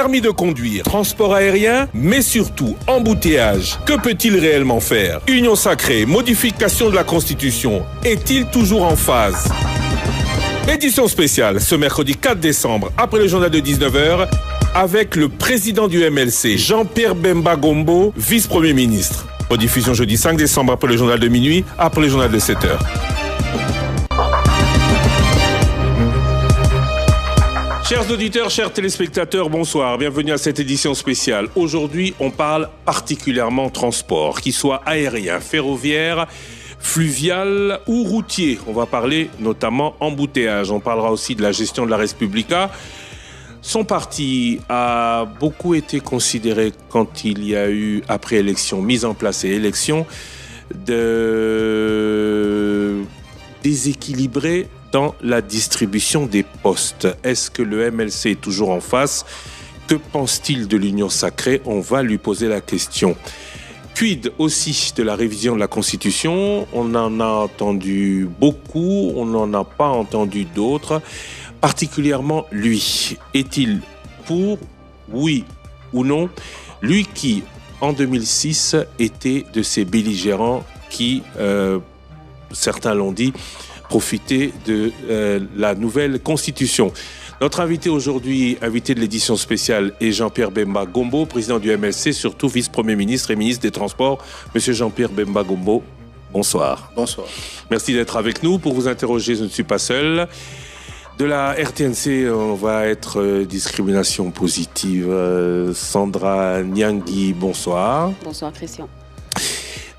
permis de conduire, transport aérien, mais surtout embouteillage. Que peut-il réellement faire? Union sacrée, modification de la Constitution, est-il toujours en phase? Édition spéciale ce mercredi 4 décembre, après le journal de 19h, avec le président du MLC, Jean-Pierre Bemba Gombo, vice-premier ministre. Rediffusion jeudi 5 décembre après le journal de minuit, après le journal de 7h. Chers auditeurs, chers téléspectateurs, bonsoir. Bienvenue à cette édition spéciale. Aujourd'hui, on parle particulièrement transport, qu'il soit aérien, ferroviaire, fluvial ou routier. On va parler notamment embouteillage. On parlera aussi de la gestion de la Respublica. Son parti a beaucoup été considéré quand il y a eu, après élection, mise en place et élection, de déséquilibrer dans la distribution des postes. Est-ce que le MLC est toujours en face? Que pense-t-il de l'Union sacrée? On va lui poser la question. Quid aussi de la révision de la Constitution? On en a entendu beaucoup, on n'en a pas entendu d'autres. Particulièrement lui. Est-il pour, oui ou non? Lui qui, en 2006, était de ces belligérants qui, certains l'ont dit, profiter de la nouvelle Constitution. Notre invité aujourd'hui, invité de l'édition spéciale, est Jean-Pierre Bemba Gombo, président du MLC, surtout vice-premier ministre et ministre des Transports. Monsieur Jean-Pierre Bemba Gombo, bonsoir. Bonsoir. Merci d'être avec nous. Pour vous interroger, je ne suis pas seul. De la RTNC, on va être discrimination positive. Sandra Nyangui, bonsoir. Bonsoir Christian.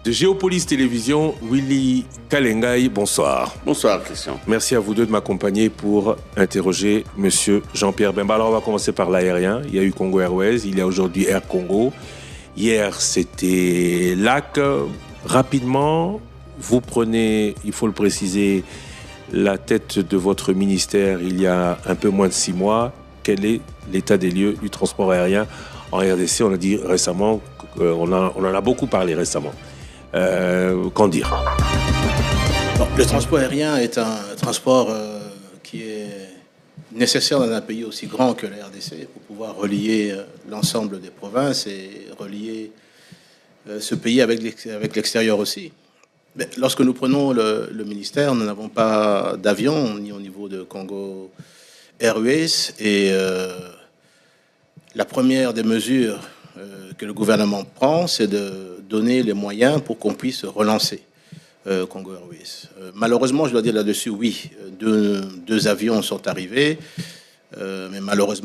De Géopolis Télévision, Willy Kalengai, bonsoir. Bonsoir Christian. Merci à vous deux de m'accompagner pour interroger monsieur Jean-Pierre Bemba. Alors on va commencer par l'aérien. Il y a eu Congo Airways, il y a aujourd'hui Air Congo. Hier c'était LAC. Rapidement, vous prenez, il faut le préciser, la tête de votre ministère il y a un peu moins de 6 mois. Quel est l'état des lieux du transport aérien en RDC? On a dit récemment, on en a beaucoup parlé récemment. Qu'en dire? Bon, le transport aérien est un transport qui est nécessaire dans un pays aussi grand que la RDC pour pouvoir relier l'ensemble des provinces et relier ce pays avec l'extérieur aussi. Mais lorsque nous prenons le ministère, nous n'avons pas d'avion, ni au niveau de Congo Airways. Et la première des mesures que le gouvernement prend, c'est de donner les moyens pour qu'on puisse relancer Congo Airways. Malheureusement, je dois dire là-dessus, oui, deux avions sont arrivés, mais malheureusement,